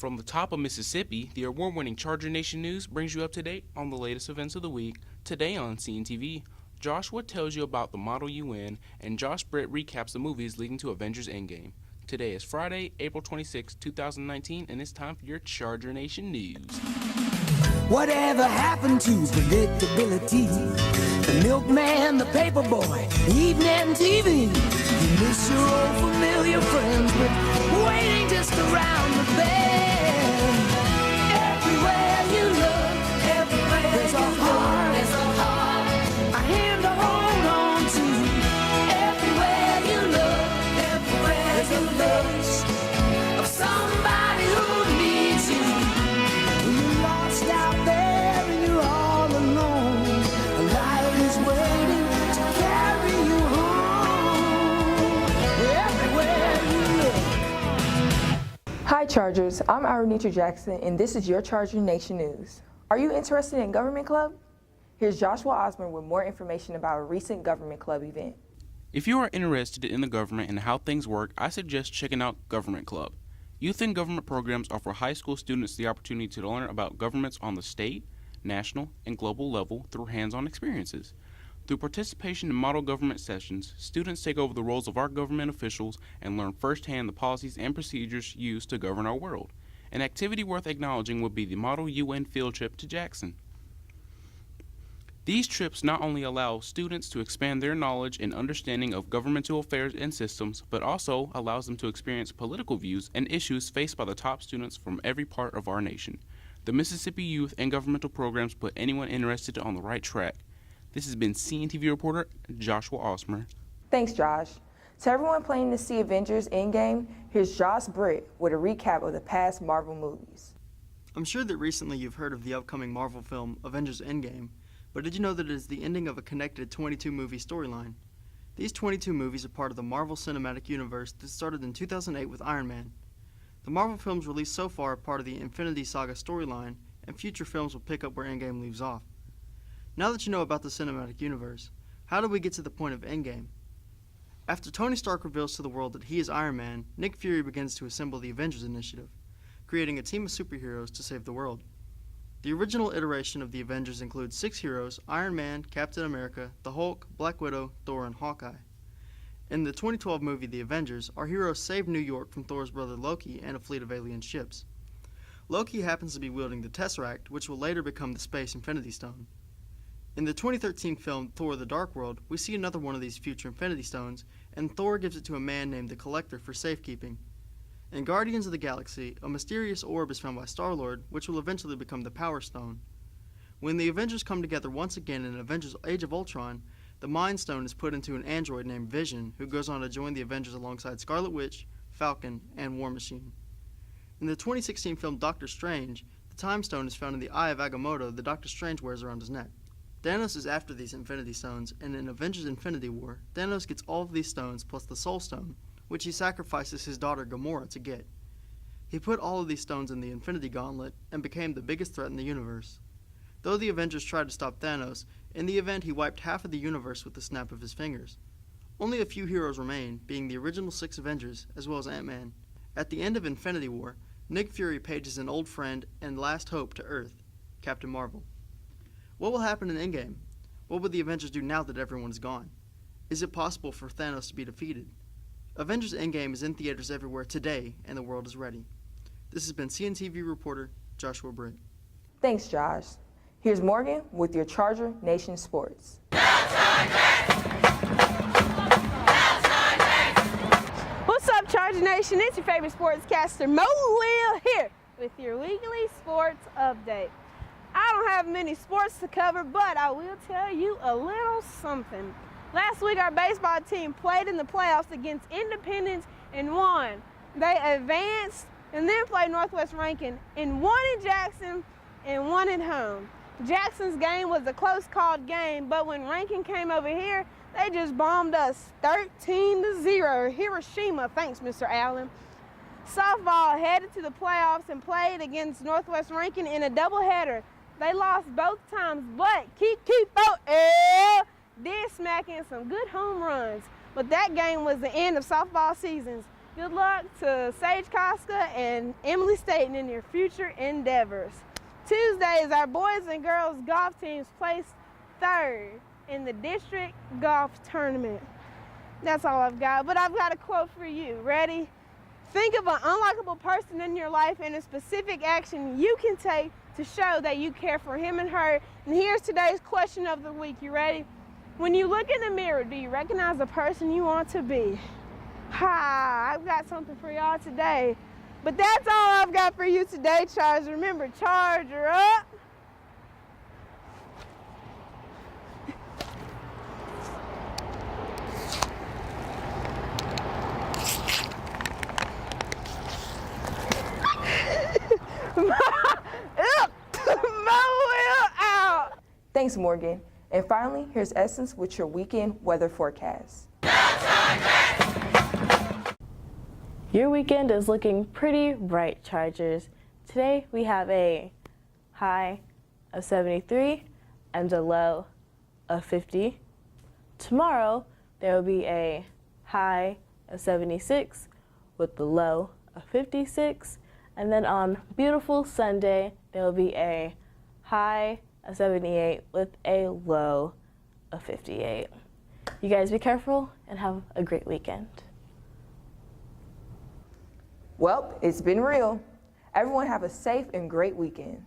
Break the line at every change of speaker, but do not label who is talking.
From the top of Mississippi, the award-winning Charger Nation News brings you up to date on the latest events of the week. Today on CNTV, Joshua tells you about the Model UN, and Josh Britt recaps the movies leading to Avengers Endgame. Today is Friday, April 26, 2019, and it's time for your Charger Nation News.
Whatever happened to predictability? The milkman, the paperboy, evening TV. You miss your old familiar friends, but waiting just around the bend. Everywhere you look, there's a heart, a hand to hold on to. Everywhere you look, there's a love of somebody who needs you. When you're lost out there and you're all alone, a light is waiting to carry you home. Everywhere you look.
Hi Chargers, I'm Aronitra Jackson and this is your Charger Nation News. Are you interested in Government Club? Here's Joshua Osborne with more information about a recent Government Club event.
If you are interested in the government and how things work, I suggest checking out Government Club. Youth and government programs offer high school students the opportunity to learn about governments on the state, national, and global level through hands-on experiences. Through participation in model government sessions, students take over the roles of our government officials and learn firsthand the policies and procedures used to govern our world. An activity worth acknowledging would be the Model UN field trip to Jackson. These trips not only allow students to expand their knowledge and understanding of governmental affairs and systems, but also allows them to experience political views and issues faced by the top students from every part of our nation. The Mississippi Youth and Governmental Programs put anyone interested on the right track. This has been CNTV reporter Joshua Osmer.
Thanks Josh. To everyone planning to see Avengers Endgame, here's Josh Britt with a recap of the past Marvel movies.
I'm sure that recently you've heard of the upcoming Marvel film Avengers Endgame, but did you know that it is the ending of a connected 22-movie storyline? These 22 movies are part of the Marvel Cinematic Universe that started in 2008 with Iron Man. The Marvel films released so far are part of the Infinity Saga storyline, and future films will pick up where Endgame leaves off. Now that you know about the Cinematic Universe, how do we get to the point of Endgame? After Tony Stark reveals to the world that he is Iron Man, Nick Fury begins to assemble the Avengers Initiative, creating a team of superheroes to save the world. The original iteration of the Avengers includes 6 heroes: Iron Man, Captain America, the Hulk, Black Widow, Thor, and Hawkeye. In the 2012 movie The Avengers, our heroes save New York from Thor's brother Loki and a fleet of alien ships. Loki happens to be wielding the Tesseract, which will later become the Space Infinity Stone. In the 2013 film Thor: The Dark World, we see another one of these future Infinity Stones, and Thor gives it to a man named the Collector for safekeeping. In Guardians of the Galaxy, a mysterious orb is found by Star-Lord, which will eventually become the Power Stone. When the Avengers come together once again in Avengers Age of Ultron, the Mind Stone is put into an android named Vision, who goes on to join the Avengers alongside Scarlet Witch, Falcon, and War Machine. In the 2016 film Doctor Strange, the Time Stone is found in the Eye of Agamotto that Doctor Strange wears around his neck. Thanos is after these Infinity Stones, and in Avengers Infinity War, Thanos gets all of these stones plus the Soul Stone, which he sacrifices his daughter Gamora to get. He put all of these stones in the Infinity Gauntlet and became the biggest threat in the universe. Though the Avengers tried to stop Thanos, in the event he wiped half of the universe with the snap of his fingers. Only a few heroes remain, being the original 6 Avengers, as well as Ant-Man. At the end of Infinity War, Nick Fury pages an old friend and last hope to Earth, Captain Marvel. What will happen in Endgame? What will the Avengers do now that everyone is gone? Is it possible for Thanos to be defeated? Avengers Endgame is in theaters everywhere today, and the world is ready. This has been CNTV reporter Joshua Britt.
Thanks Josh. Here's Morgan with your Charger Nation Sports.
What's up, Charger Nation? It's your favorite sportscaster, Mo Will, here with your weekly sports update. I don't have many sports to cover, but I will tell you a little something. Last week, our baseball team played in the playoffs against Independence and won. They advanced and then played Northwest Rankin and won in Jackson and won at home. Jackson's game was a close-called game, but when Rankin came over here, they just bombed us 13-0. Hiroshima, thanks, Mr. Allen. Softball headed to the playoffs and played against Northwest Rankin in a doubleheader. They lost both times, but did smack in some good home runs. But that game was the end of softball seasons. Good luck to Sage Koska and Emily Staten in your future endeavors. Tuesdays, our boys and girls golf teams placed third in the district golf tournament. That's all I've got, but I've got a quote for you. Ready? Think of an unlikable person in your life and a specific action you can take to show that you care for him and her. And here's today's question of the week. You ready? When you look in the mirror, do you recognize the person you want to be? Ha! I've got something for y'all today. But that's all I've got for you today, Charge. Remember, charge her up.
Thanks, Morgan. And finally, here's Essence with your weekend weather forecast.
Your weekend is looking pretty bright, Chargers. Today we have a high of 73 and a low of 50. Tomorrow there will be a high of 76 with the low of 56. And then on beautiful Sunday there will be a high of 78 with a low of 58. You guys be careful and have a great weekend.
Well, it's been real. Everyone have a safe and great weekend.